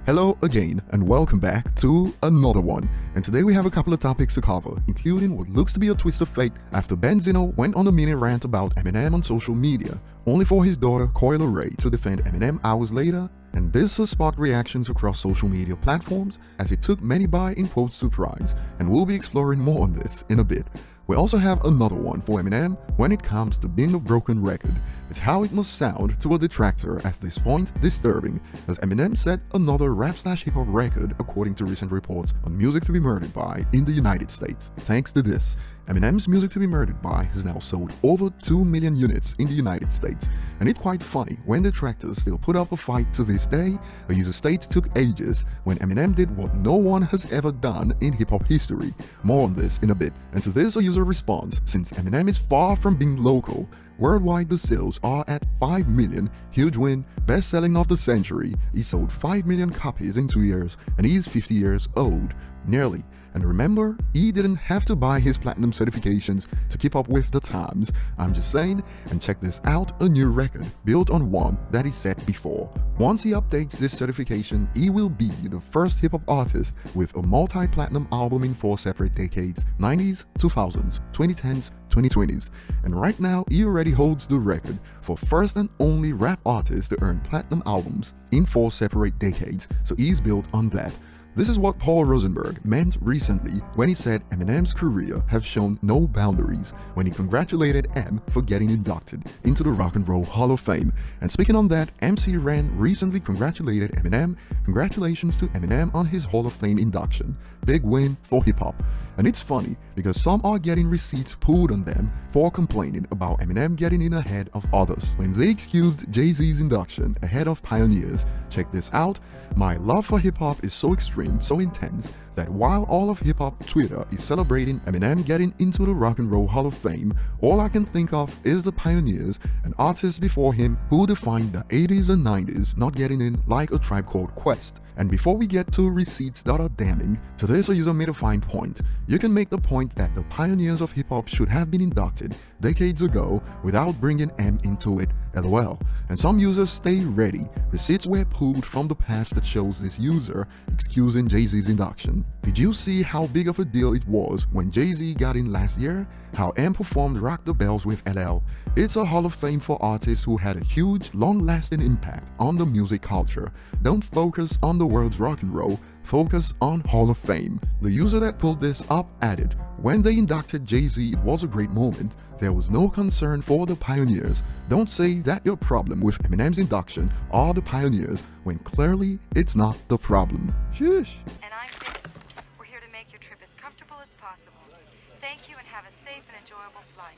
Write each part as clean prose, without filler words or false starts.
Hello again and welcome back to another one, and today we have a couple of topics to cover, including what looks to be a twist of fate after Benzino went on a mini rant about Eminem on social media, only for his daughter Coi Rae to defend Eminem hours later, and this has sparked reactions across social media platforms as it took many by in quote surprise, and we'll be exploring more on this in a bit. We also have another one for Eminem when it comes to being a broken record. It's how it must sound to a detractor at this point disturbing, as Eminem set another rap/hip-hop record according to recent reports on Music to be Murdered By in the United States. Thanks to this, Eminem's Music to be Murdered By has now sold over 2 million units in the United States, and it's quite funny when detractors still put up a fight to this day. A user states took ages when Eminem did what no one has ever done in hip-hop history. More on this in a bit, and to this a user responds, since Eminem is far from being local. Worldwide, the sales are at 5 million, huge win, best-selling of the century. He sold 5 million copies in 2 years, and he's 50 years old, nearly. And remember, he didn't have to buy his platinum certifications to keep up with the times. I'm just saying, and check this out, a new record built on one that he set before. Once he updates this certification, he will be the first hip-hop artist with a multi-platinum album in 4 separate decades: 90s, 2000s, 2010s, 2020s. And right now, he already holds the record for first and only rap artist to earn platinum albums in 4 separate decades, so he's built on that. This is what Paul Rosenberg meant recently when he said Eminem's career have shown no boundaries when he congratulated M for getting inducted into the Rock and Roll Hall of Fame. And speaking on that, MC Ren recently congratulated Eminem. Congratulations to Eminem on his Hall of Fame induction. Big win for hip-hop. And it's funny because some are getting receipts pulled on them for complaining about Eminem getting in ahead of others when they excused Jay-Z's induction ahead of pioneers. Check this out. My love for hip-hop is so extreme, so intense, that while all of hip-hop Twitter is celebrating Eminem getting into the Rock and Roll Hall of Fame, all I can think of is the pioneers and artists before him who defined the 80s and 90s not getting in, like A Tribe Called Quest. And before we get to receipts that are damning, to this a user made a fine point. You can make the point that the pioneers of hip-hop should have been inducted decades ago without bringing M into it, lol. And some users stay ready. Receipts were pulled from the past that shows this user excusing Jay-Z's induction. Did you see how big of a deal it was when Jay-Z got in last year? How M performed Rock the Bells with LL? It's a Hall of Fame for artists who had a huge, long-lasting impact on the music culture. Don't focus on the world's rock and roll, focus on Hall of Fame. The user that pulled this up added, when they inducted Jay-Z, it was a great moment. There was no concern for the pioneers. Don't say that your problem with Eminem's induction are the pioneers when clearly it's not the problem. Shush. And I'm Vicky. We're here to make your trip as comfortable as possible. Thank you and have a safe and enjoyable flight.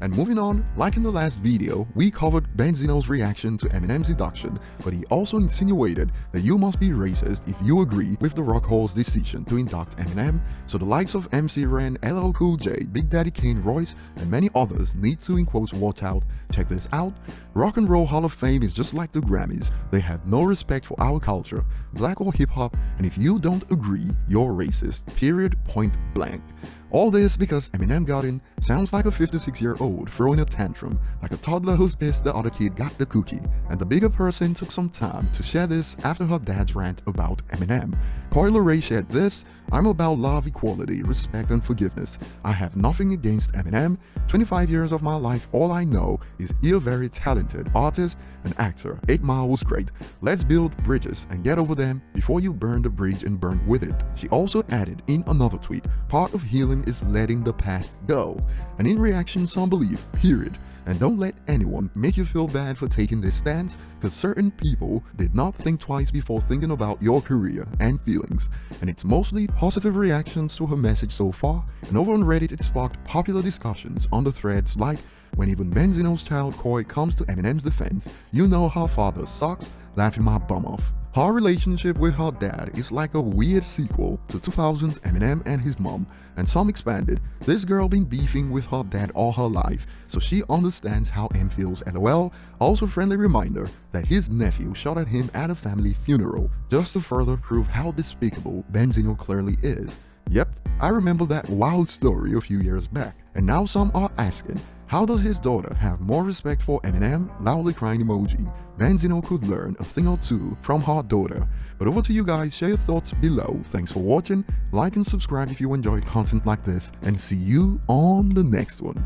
And moving on, like in the last video, we covered Benzino's reaction to Eminem's induction, but he also insinuated that you must be racist if you agree with the Rock Hall's decision to induct Eminem, so the likes of MC Ren, LL Cool J, Big Daddy Kane Royce, and many others need to in quotes watch out. Check this out. Rock and Roll Hall of Fame is just like the Grammys. They have no respect for our culture, black or hip-hop, and if you don't agree, you're racist. Period. Point blank. All this because Eminem got in sounds like a 56-year-old throwing a tantrum, like a toddler who's pissed the other kid got the cookie, and the bigger person took some time to share this after her dad's rant about Eminem. Coi Rae shared this, I'm about love, equality, respect, and forgiveness. I have nothing against Eminem. 25 years of my life, all I know is he's a very talented artist and actor. 8 Mile was great. Let's build bridges and get over them before you burn the bridge and burn with it. She also added in another tweet, part of healing is letting the past go. And in reaction, some believe, period. And don't let anyone make you feel bad for taking this stance, because certain people did not think twice before thinking about your career and feelings. And it's mostly positive reactions to her message so far, and over on Reddit it sparked popular discussions on the threads like, when even Benzino's child Coi comes to Eminem's defense, you know her father sucks, laughing my bum off. Her relationship with her dad is like a weird sequel to 2000's Eminem and his mom, and some expanded, this girl been beefing with her dad all her life, so she understands how M feels, lol. Also friendly reminder that his nephew shot at him at a family funeral, just to further prove how despicable Benzino clearly is. Yep, I remember that wild story a few years back, and now some are asking, How does his daughter have more respect for Eminem? Loudly crying emoji. Benzino could learn a thing or two from her daughter. But over to you guys, share your thoughts below. Thanks for watching, like and subscribe if you enjoy content like this, and see you on the next one.